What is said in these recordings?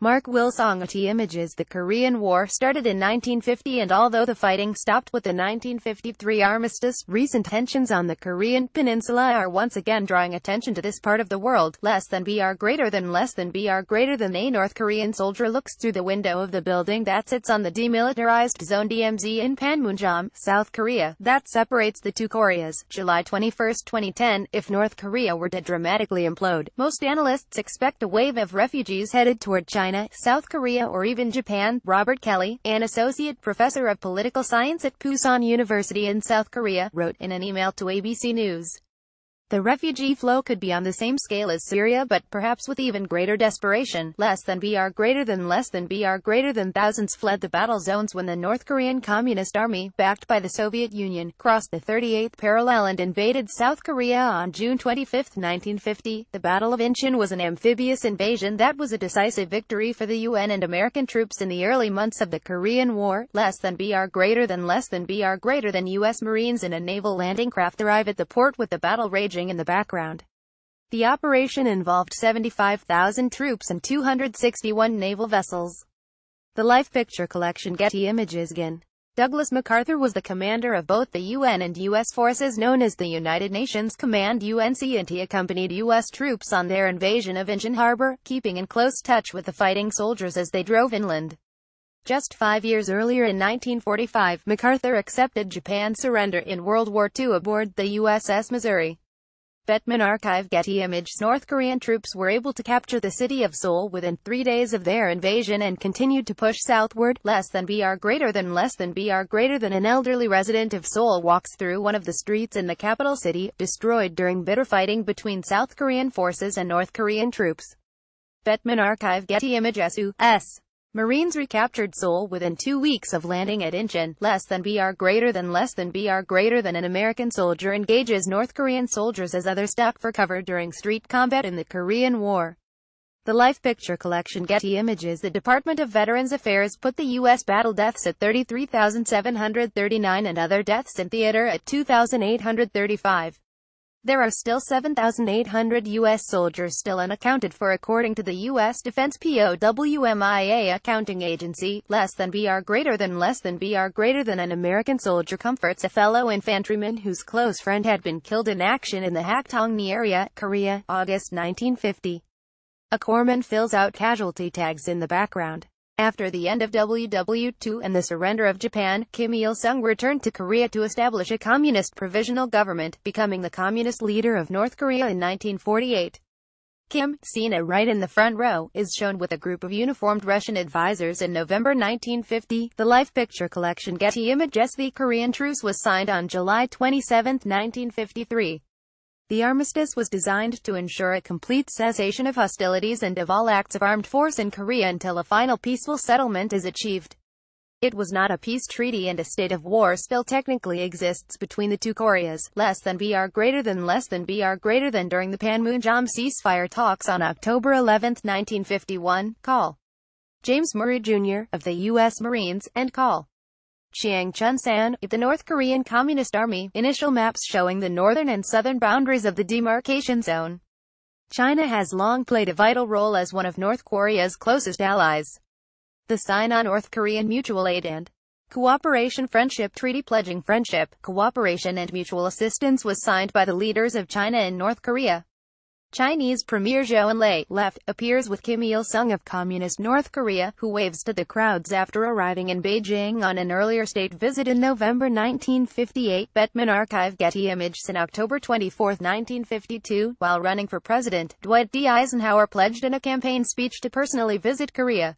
Mark Wilsong. Images. The Korean War started in 1950, and although the fighting stopped with the 1953 armistice, recent tensions on the Korean peninsula are once again drawing attention to this part of the world. Less than greater than a North Korean soldier looks through the window of the building that sits on the demilitarized zone DMZ in Panmunjom, South Korea, that separates the two Koreas. July 21, 2010. If North Korea were to dramatically implode, most analysts expect a wave of refugees headed toward China, South Korea, or even Japan. Robert Kelly, an associate professor of political science at Pusan University in South Korea, wrote in an email to ABC News. The refugee flow could be on the same scale as Syria, but perhaps with even greater desperation. Less than greater than thousands fled the battle zones when the North Korean Communist Army, backed by the Soviet Union, crossed the 38th parallel and invaded South Korea on June 25, 1950. The Battle of Incheon was an amphibious invasion that was a decisive victory for the UN and American troops in the early months of the Korean War. Less than greater than U.S. Marines in a naval landing craft arrive at the port with the battle raging in the background. The operation involved 75,000 troops and 261 naval vessels. The Life Picture Collection. Getty Images. Again, Douglas MacArthur was the commander of both the UN and U.S. forces known as the United Nations Command UNC, and he accompanied U.S. troops on their invasion of Incheon Harbor, keeping in close touch with the fighting soldiers as they drove inland. Just 5 years earlier, in 1945, MacArthur accepted Japan's surrender in World War II aboard the USS Missouri. Bettman Archive. Getty Images. North Korean troops were able to capture the city of Seoul within 3 days of their invasion and continued to push southward. Less than greater than an elderly resident of Seoul walks through one of the streets in the capital city, destroyed during bitter fighting between South Korean forces and North Korean troops. Bettman Archive. Getty Images. U.S. Marines recaptured Seoul within 2 weeks of landing at Incheon. Less than greater than an American soldier engages North Korean soldiers as others duck for cover during street combat in the Korean War. The Life Picture Collection. Getty Images. The Department of Veterans Affairs put the U.S. battle deaths at 33,739 and other deaths in theater at 2,835. There are still 7,800 U.S. soldiers still unaccounted for, according to the U.S. Defense POWMIA accounting agency. Less than greater than an American soldier comforts a fellow infantryman whose close friend had been killed in action in the Haktongni area, Korea, August 1950. A corpsman fills out casualty tags in the background. After the end of WW II and the surrender of Japan, Kim Il-sung returned to Korea to establish a communist provisional government, becoming the communist leader of North Korea in 1948. Kim, seen at right in the front row, is shown with a group of uniformed Russian advisors in November 1950. The Life Picture Collection. Getty Images. The Korean truce was signed on July 27, 1953. The armistice was designed to ensure a complete cessation of hostilities and of all acts of armed force in Korea until a final peaceful settlement is achieved. It was not a peace treaty, and a state of war still technically exists between the two Koreas. Less than greater than during the Panmunjom ceasefire talks on October 11, 1951. Call James Murray Jr. of the U.S. Marines, and Call Chiang Chun-san, of the North Korean Communist Army. Initial maps showing the northern and southern boundaries of the demarcation zone. China has long played a vital role as one of North Korea's closest allies. The sign on North Korean mutual aid and cooperation friendship treaty pledging friendship, cooperation and mutual assistance was signed by the leaders of China and North Korea. Chinese Premier Zhou Enlai, left, appears with Kim Il-sung of Communist North Korea, who waves to the crowds after arriving in Beijing on an earlier state visit in November 1958. Bettman Archive. Getty Images. On October 24, 1952, while running for president, Dwight D. Eisenhower pledged in a campaign speech to personally visit Korea.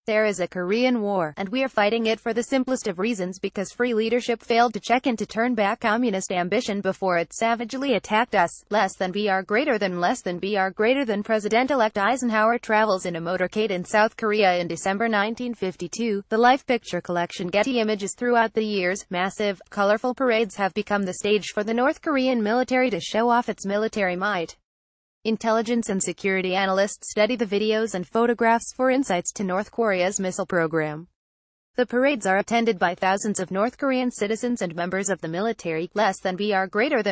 There is a Korean War, and we are fighting it for the simplest of reasons, because free leadership failed to check in to turn back communist ambition before it savagely attacked us. Less than greater than President-elect Eisenhower travels in a motorcade in South Korea in December 1952. The Life Picture Collection. Getty Images. Throughout the years, massive, colorful parades have become the stage for the North Korean military to show off its military might. Intelligence and security analysts study the videos and photographs for insights to North Korea's missile program. The parades are attended by thousands of North Korean citizens and members of the military. Less than Pyongyang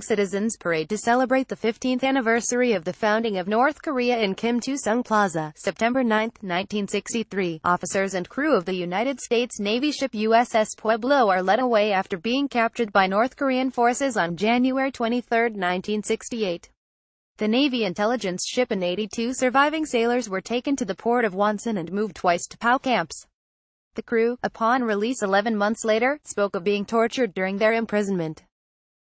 Citizens Parade to celebrate the 15th anniversary of the founding of North Korea in Kim Il-sung Plaza, September 9, 1963. Officers and crew of the United States Navy ship USS Pueblo are led away after being captured by North Korean forces on January 23, 1968. The Navy intelligence ship and 82 surviving sailors were taken to the port of Wonsan and moved twice to POW camps. The crew, upon release 11 months later, spoke of being tortured during their imprisonment.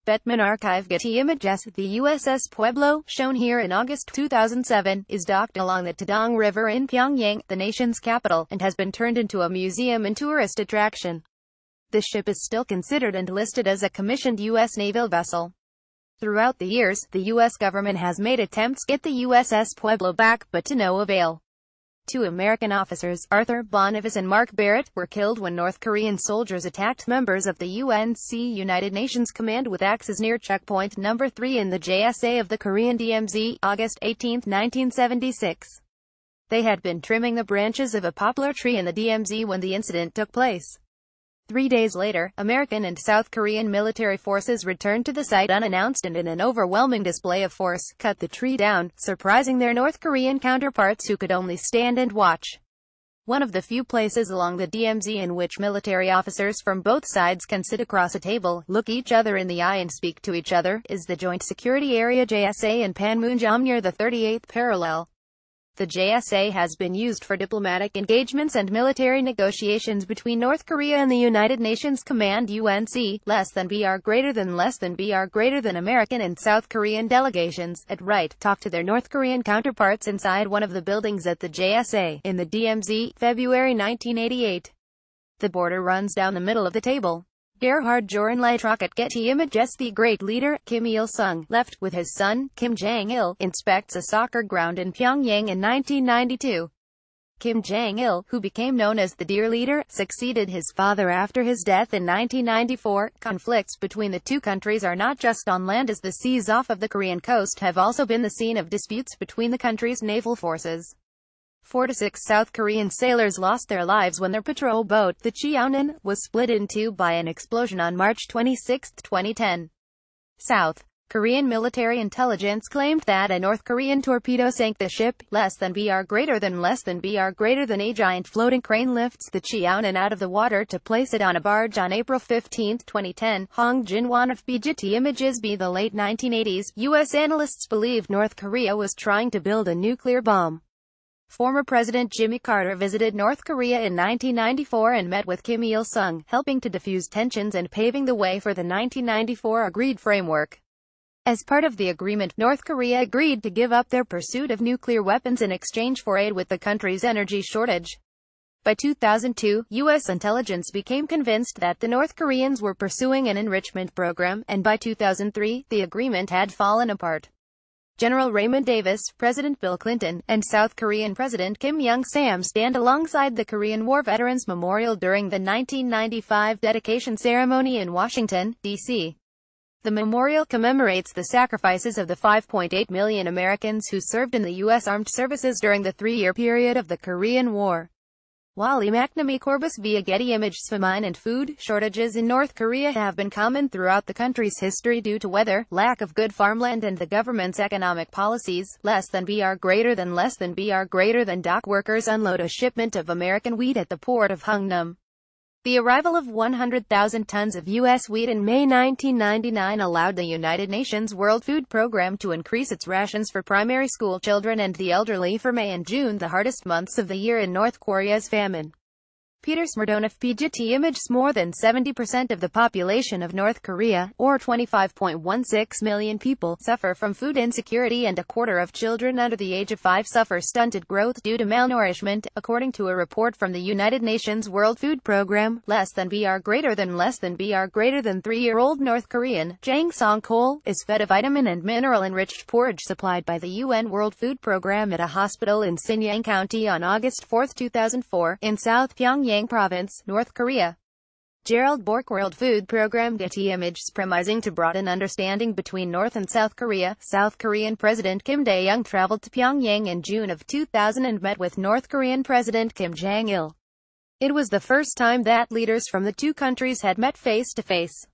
Bettman Archive Getty Images. The USS Pueblo, shown here in August 2007, is docked along the Taedong River in Pyongyang, the nation's capital, and has been turned into a museum and tourist attraction. The ship is still considered and listed as a commissioned U.S. naval vessel. Throughout the years, the U.S. government has made attempts to get the USS Pueblo back, but to no avail. 2 American officers, Arthur Boniface and Mark Barrett, were killed when North Korean soldiers attacked members of the UNC United Nations Command with axes near checkpoint number 3 in the JSA of the Korean DMZ, August 18, 1976. They had been trimming the branches of a poplar tree in the DMZ when the incident took place. 3 days later, American and South Korean military forces returned to the site unannounced and in an overwhelming display of force, cut the tree down, surprising their North Korean counterparts who could only stand and watch. One of the few places along the DMZ in which military officers from both sides can sit across a table, look each other in the eye and speak to each other, is the Joint Security Area JSA in Panmunjom near the 38th parallel. The JSA has been used for diplomatic engagements and military negotiations between North Korea and the United Nations Command UNC. Less than greater than American and South Korean delegations, at right, talk to their North Korean counterparts inside one of the buildings at the JSA, in the DMZ, February 1988. The border runs down the middle of the table. Gerhard Joran Leitrock. Getty Images. The great leader, Kim Il-sung, left with his son, Kim Jong-il, inspects a soccer ground in Pyongyang in 1992. Kim Jong-il, who became known as the Dear Leader, succeeded his father after his death in 1994. Conflicts between the two countries are not just on land, as the seas off of the Korean coast have also been the scene of disputes between the country's naval forces. 4 to 6 South Korean sailors lost their lives when their patrol boat, the Cheonan, was split in two by an explosion on March 26, 2010. South Korean military intelligence claimed that a North Korean torpedo sank the ship. Less than greater than a giant floating crane lifts the Cheonan out of the water to place it on a barge on April 15, 2010. Hong Jin-won of Getty Images. By the late 1980s, U.S. analysts believed North Korea was trying to build a nuclear bomb. Former President Jimmy Carter visited North Korea in 1994 and met with Kim Il-sung, helping to defuse tensions and paving the way for the 1994 agreed framework. As part of the agreement, North Korea agreed to give up their pursuit of nuclear weapons in exchange for aid with the country's energy shortage. By 2002, U.S. intelligence became convinced that the North Koreans were pursuing an enrichment program, and by 2003, the agreement had fallen apart. General Raymond Davis, President Bill Clinton, and South Korean President Kim Young-sam stand alongside the Korean War Veterans Memorial during the 1995 dedication ceremony in Washington, D.C. The memorial commemorates the sacrifices of the 5.8 million Americans who served in the U.S. Armed Services during the 3-year period of the Korean War. Wally McNamee Corbus via Getty Images. Famine and food shortages in North Korea have been common throughout the country's history due to weather, lack of good farmland and the government's economic policies. Less than greater than dock workers unload a shipment of American wheat at the port of Hungnam. The arrival of 100,000 tons of U.S. wheat in May 1999 allowed the United Nations World Food Program to increase its rations for primary school children and the elderly for May and June, the hardest months of the year in North Korea's famine. Peter Smerdon of Getty Images. More than 70% of the population of North Korea, or 25.16 million people, suffer from food insecurity, and a quarter of children under the age of 5 suffer stunted growth due to malnourishment, according to a report from the United Nations World Food Program. Less than greater than 3-year-old North Korean, Jang Song-kol, is fed a vitamin and mineral-enriched porridge supplied by the UN World Food Program at a hospital in Sinyang County on August 4, 2004, in South Pyongyang Province, North Korea. Gerald Bork. World Food Program. Getty Images. Promising to broaden understanding between North and South Korea, South Korean President Kim Dae-jung traveled to Pyongyang in June of 2000 and met with North Korean President Kim Jong-il. It was the first time that leaders from the two countries had met face-to-face.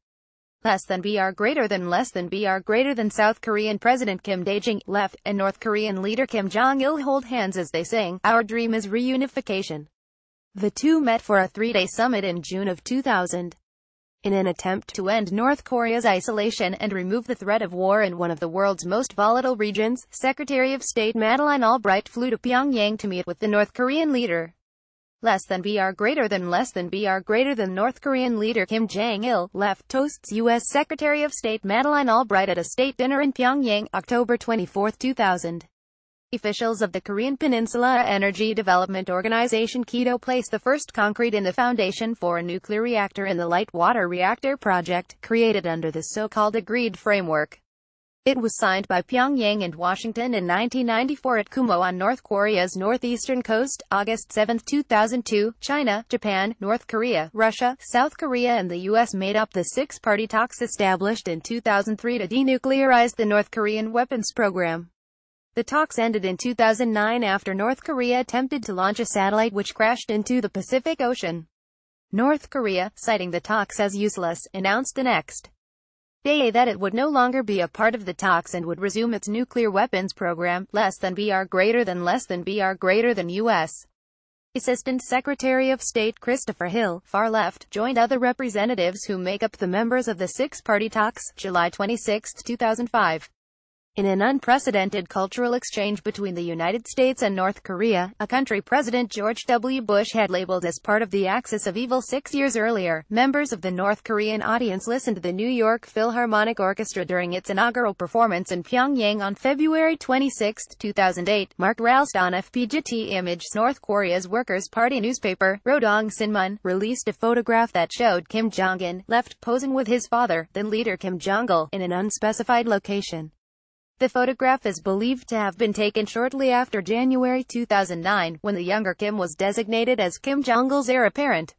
Less than greater than South Korean President Kim Dae-jung, left, and North Korean leader Kim Jong-il hold hands as they sang, "Our dream is reunification." The two met for a three-day summit in June of 2000. In an attempt to end North Korea's isolation and remove the threat of war in one of the world's most volatile regions, Secretary of State Madeleine Albright flew to Pyongyang to meet with the North Korean leader. Less than greater than North Korean leader Kim Jong-il, left, toasts U.S. Secretary of State Madeleine Albright at a state dinner in Pyongyang, October 24, 2000. Officials of the Korean Peninsula Energy Development Organization (KEDO) placed the first concrete in the foundation for a nuclear reactor in the light water reactor project, created under the so-called Agreed Framework. It was signed by Pyongyang and Washington in 1994 at Kumo on North Korea's northeastern coast. August 7, 2002, China, Japan, North Korea, Russia, South Korea and the U.S. made up the six-party talks established in 2003 to denuclearize the North Korean weapons program. The talks ended in 2009 after North Korea attempted to launch a satellite which crashed into the Pacific Ocean. North Korea, citing the talks as useless, announced the next day that it would no longer be a part of the talks and would resume its nuclear weapons program. Greater than U.S. Assistant Secretary of State Christopher Hill, far left, joined other representatives who make up the members of the six-party talks, July 26, 2005. In an unprecedented cultural exchange between the United States and North Korea, a country President George W. Bush had labeled as part of the axis of evil 6 years earlier, members of the North Korean audience listened to the New York Philharmonic Orchestra during its inaugural performance in Pyongyang on February 26, 2008. Mark Ralston FPGT Image. North Korea's Workers' Party newspaper, Rodong Sinmun, released a photograph that showed Kim Jong-un, left, posing with his father, then leader Kim Jong-il, in an unspecified location. The photograph is believed to have been taken shortly after January 2009, when the younger Kim was designated as Kim Jong-il's heir apparent.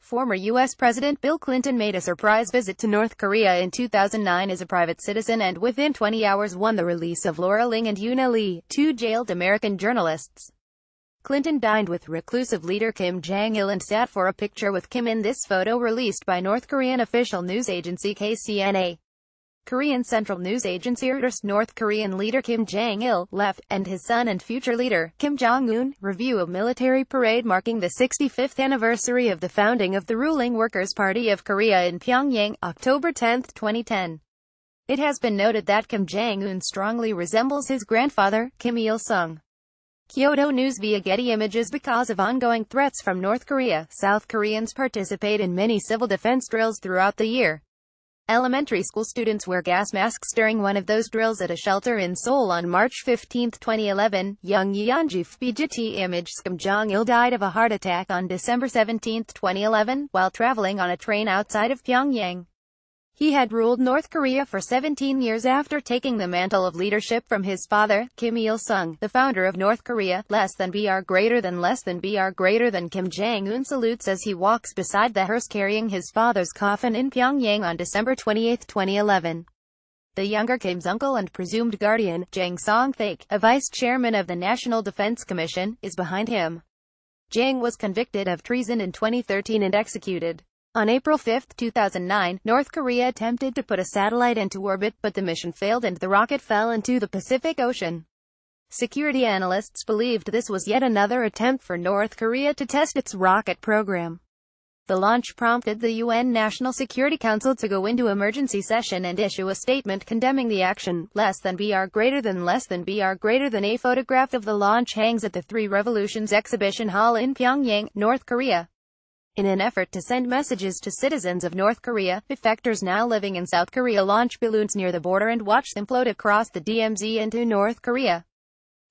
Former U.S. President Bill Clinton made a surprise visit to North Korea in 2009 as a private citizen and within 20 hours won the release of Laura Ling and Yuna Lee, two jailed American journalists. Clinton dined with reclusive leader Kim Jong-il and sat for a picture with Kim in this photo released by North Korean official news agency KCNA. Korean Central News Agency reports North Korean leader Kim Jong-il, left, and his son and future leader, Kim Jong-un, review of military parade marking the 65th anniversary of the founding of the ruling Workers' Party of Korea in Pyongyang, October 10, 2010. It has been noted that Kim Jong-un strongly resembles his grandfather, Kim Il-sung. Kyodo News via Getty Images. Because of ongoing threats from North Korea, South Koreans participate in many civil defense drills throughout the year. Elementary school students wear gas masks during one of those drills at a shelter in Seoul on March 15, 2011. Young Yeonju FPGT Image. Kim Jong-il died of a heart attack on December 17, 2011, while traveling on a train outside of Pyongyang. He had ruled North Korea for 17 years after taking the mantle of leadership from his father, Kim Il-sung, the founder of North Korea. Greater than Kim Jong-un salutes as he walks beside the hearse carrying his father's coffin in Pyongyang on December 28, 2011. The younger Kim's uncle and presumed guardian, Jang Song-thaek, a vice chairman of the National Defense Commission, is behind him. Jang was convicted of treason in 2013 and executed. On April 5, 2009, North Korea attempted to put a satellite into orbit, but the mission failed and the rocket fell into the Pacific Ocean. Security analysts believed this was yet another attempt for North Korea to test its rocket program. The launch prompted the UN National Security Council to go into emergency session and issue a statement condemning the action. Greater than a photograph of the launch hangs at the Three Revolutions exhibition hall in Pyongyang, North Korea. In an effort to send messages to citizens of North Korea, defectors now living in South Korea launch balloons near the border and watch them float across the DMZ into North Korea.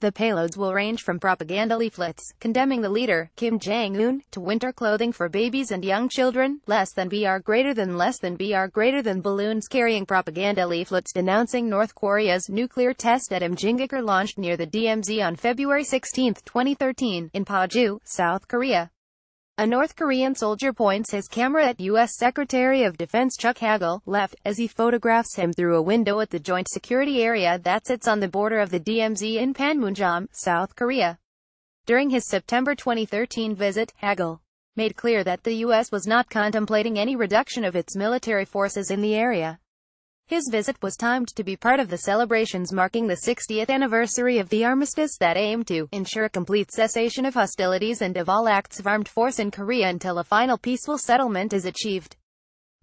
The payloads will range from propaganda leaflets, condemning the leader, Kim Jong-un, to winter clothing for babies and young children. Greater than balloons carrying propaganda leaflets denouncing North Korea's nuclear test at Imjingakur launched near the DMZ on February 16, 2013, in Paju, South Korea. A North Korean soldier points his camera at U.S. Secretary of Defense Chuck Hagel, left, as he photographs him through a window at the joint security area that sits on the border of the DMZ in Panmunjom, South Korea. During his September 2013 visit, Hagel made clear that the U.S. was not contemplating any reduction of its military forces in the area. His visit was timed to be part of the celebrations marking the 60th anniversary of the armistice that aimed to ensure a complete cessation of hostilities and of all acts of armed force in Korea until a final peaceful settlement is achieved.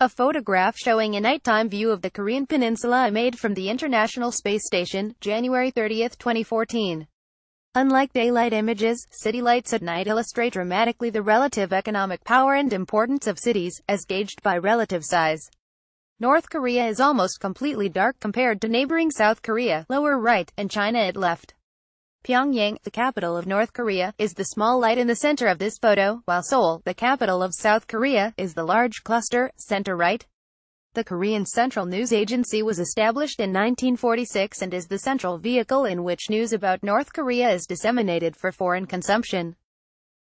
A photograph showing a nighttime view of the Korean peninsula made from the International Space Station, January 30, 2014. Unlike daylight images, city lights at night illustrate dramatically the relative economic power and importance of cities, as gauged by relative size. North Korea is almost completely dark compared to neighboring South Korea, lower right, and China at left. Pyongyang, the capital of North Korea, is the small light in the center of this photo, while Seoul, the capital of South Korea, is the large cluster, center right. The Korean Central News Agency was established in 1946 and is the central vehicle in which news about North Korea is disseminated for foreign consumption.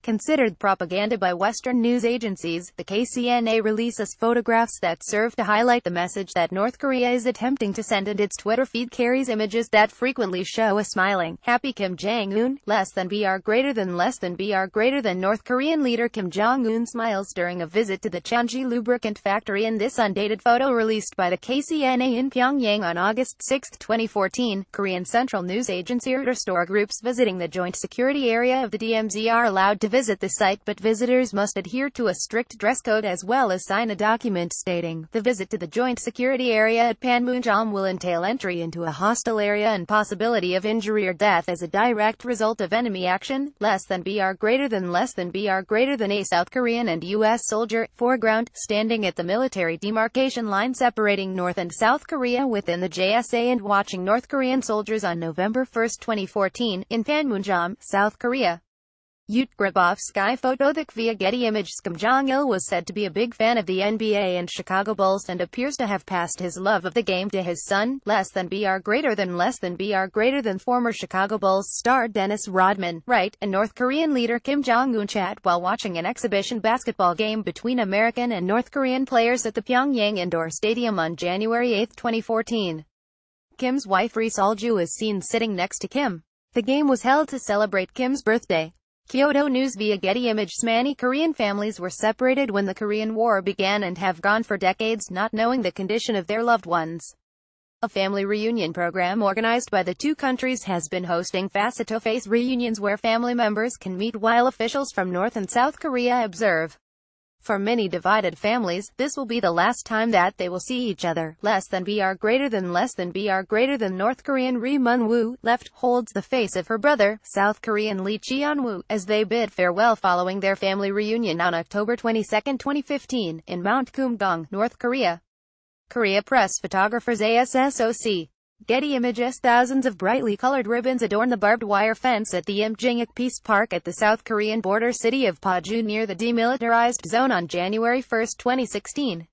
Considered propaganda by Western news agencies, the KCNA releases photographs that serve to highlight the message that North Korea is attempting to send, and its Twitter feed carries images that frequently show a smiling, happy Kim Jong-un, less than North Korean leader Kim Jong-un smiles during a visit to the Cheonji lubricant factory. In this undated photo released by the KCNA in Pyongyang on August 6, 2014, Korean Central News Agency store groups visiting the joint security area of the DMZ are allowed to visit the site, but visitors must adhere to a strict dress code as well as sign a document stating the visit to the joint security area at Panmunjom will entail entry into a hostile area and possibility of injury or death as a direct result of enemy action. Less than a South Korean and U.S. soldier, foreground, standing at the military demarcation line separating North and South Korea within the JSA and watching North Korean soldiers on November 1, 2014, in Panmunjom, South Korea. Utgrabov Sky Photothic via Getty Images. Kim Jong-il was said to be a big fan of the NBA and Chicago Bulls and appears to have passed his love of the game to his son. Less than former Chicago Bulls star Dennis Rodman, right, and North Korean leader Kim Jong-un chat while watching an exhibition basketball game between American and North Korean players at the Pyongyang Indoor Stadium on January 8, 2014. Kim's wife Ri Sol-ju is seen sitting next to Kim. The game was held to celebrate Kim's birthday. Kyoto News via Getty Images. Many Korean families were separated when the Korean War began and have gone for decades not knowing the condition of their loved ones. A family reunion program organized by the two countries has been hosting face-to-face reunions where family members can meet while officials from North and South Korea observe. For many divided families, this will be the last time that they will see each other. Less than North Korean Ri Mun-woo, left, holds the face of her brother, South Korean Lee Cheon-woo, as they bid farewell following their family reunion on October 22, 2015, in Mount Kumgang, North Korea. Korea Press photographers ASSOC. Getty Images. Thousands of brightly colored ribbons adorn the barbed wire fence at the Imjingaek Peace Park at the South Korean border city of Paju near the demilitarized zone on January 1, 2016.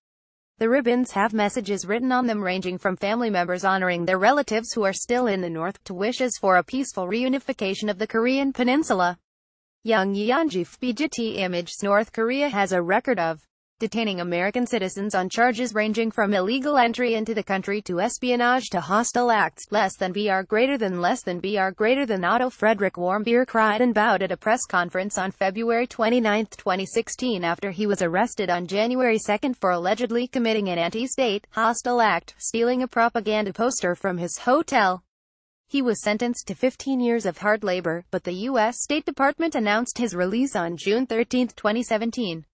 The ribbons have messages written on them ranging from family members honoring their relatives who are still in the north, to wishes for a peaceful reunification of the Korean peninsula. Young Yeonji FBGT Images. North Korea has a record of detaining American citizens on charges ranging from illegal entry into the country to espionage to hostile acts. Less than Otto Frederick Warmbier cried and bowed at a press conference on February 29, 2016 after he was arrested on January 2 for allegedly committing an anti-state, hostile act, stealing a propaganda poster from his hotel. He was sentenced to 15 years of hard labor, but the U.S. State Department announced his release on June 13, 2017.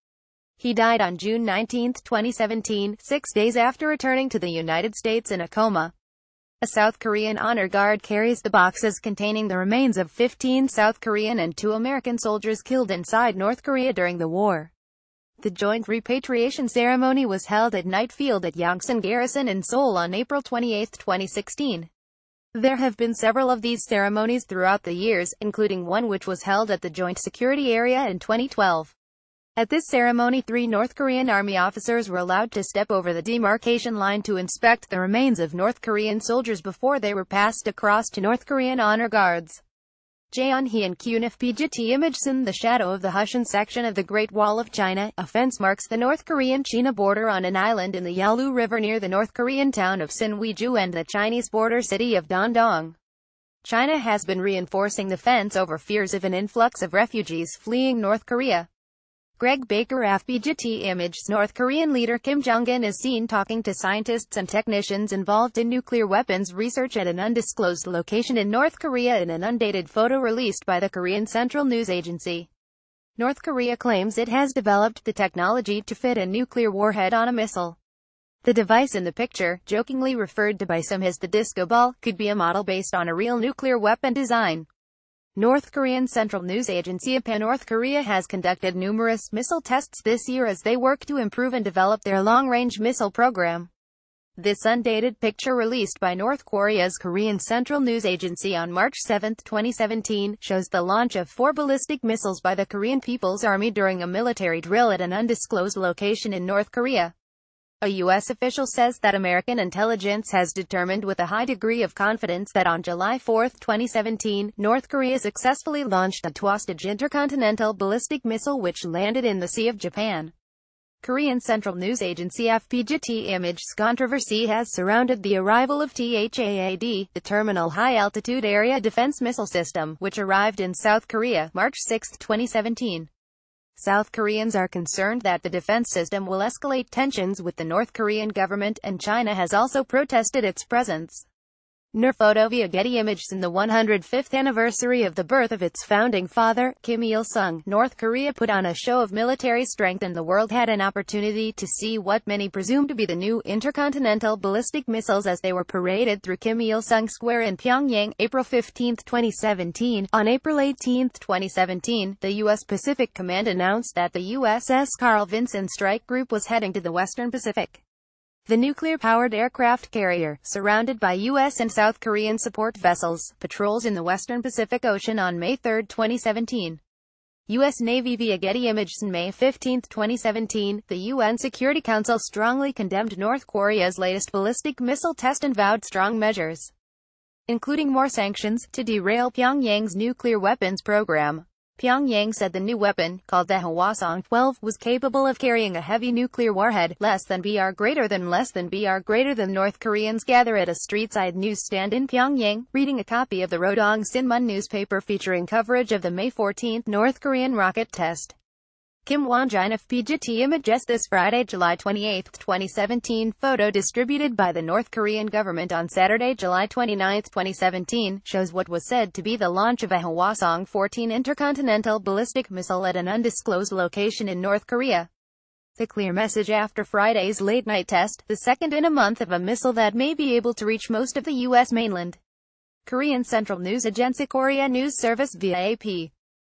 He died on June 19, 2017, 6 days after returning to the United States in a coma. A South Korean honor guard carries the boxes containing the remains of 15 South Korean and 2 American soldiers killed inside North Korea during the war. The joint repatriation ceremony was held at Knight Field at Yongsan Garrison in Seoul on April 28, 2016. There have been several of these ceremonies throughout the years, including one which was held at the Joint Security Area in 2012. At this ceremony, 3 North Korean Army officers were allowed to step over the demarcation line to inspect the remains of North Korean soldiers before they were passed across to North Korean honor guards. Jeonheon Kunif PGT Imageson. The shadow of the Hushan section of the Great Wall of China, a fence marks the North Korean-China border on an island in the Yalu River near the North Korean town of Sinwiju and the Chinese border city of Dandong. China has been reinforcing the fence over fears of an influx of refugees fleeing North Korea. Greg Baker FPGT image. North Korean leader Kim Jong-un is seen talking to scientists and technicians involved in nuclear weapons research at an undisclosed location in North Korea in an undated photo released by the Korean Central News Agency. North Korea claims it has developed the technology to fit a nuclear warhead on a missile. The device in the picture, jokingly referred to by some as the disco ball, could be a model based on a real nuclear weapon design. North Korean Central News Agency (AP). North Korea has conducted numerous missile tests this year as they work to improve and develop their long-range missile program. This undated picture released by North Korea's Korean Central News Agency on March 7, 2017, shows the launch of 4 ballistic missiles by the Korean People's Army during a military drill at an undisclosed location in North Korea. A U.S. official says that American intelligence has determined with a high degree of confidence that on July 4, 2017, North Korea successfully launched a two-stage intercontinental ballistic missile which landed in the Sea of Japan. Korean Central News Agency FPGT image. Controversy has surrounded the arrival of THAAD, the Terminal High Altitude Area Defense Missile System, which arrived in South Korea, March 6, 2017. South Koreans are concerned that the defense system will escalate tensions with the North Korean government, and China has also protested its presence. Photo via Getty Images. In the 105th anniversary of the birth of its founding father, Kim Il-sung, North Korea put on a show of military strength and the world had an opportunity to see what many presume to be the new intercontinental ballistic missiles as they were paraded through Kim Il-sung Square in Pyongyang, April 15, 2017. On April 18, 2017, the U.S. Pacific Command announced that the USS Carl Vinson Strike Group was heading to the Western Pacific. The nuclear-powered aircraft carrier, surrounded by U.S. and South Korean support vessels, patrols in the Western Pacific Ocean on May 3, 2017. U.S. Navy via Getty Images. On May 15, 2017, the UN Security Council strongly condemned North Korea's latest ballistic missile test and vowed strong measures, including more sanctions, to derail Pyongyang's nuclear weapons program. Pyongyang said the new weapon, called the Hwasong-12, was capable of carrying a heavy nuclear warhead, less than Br greater than North Koreans gather at a street-side newsstand in Pyongyang, reading a copy of the Rodong Sinmun newspaper featuring coverage of the May 14 North Korean rocket test. Kim Won-jin FPGT images. This Friday, July 28, 2017, photo distributed by the North Korean government on Saturday, July 29, 2017, shows what was said to be the launch of a Hwasong-14 intercontinental ballistic missile at an undisclosed location in North Korea. The clear message after Friday's late-night test, the second in a month of a missile that may be able to reach most of the U.S. mainland. Korean Central News Agency Korea News Service via AP.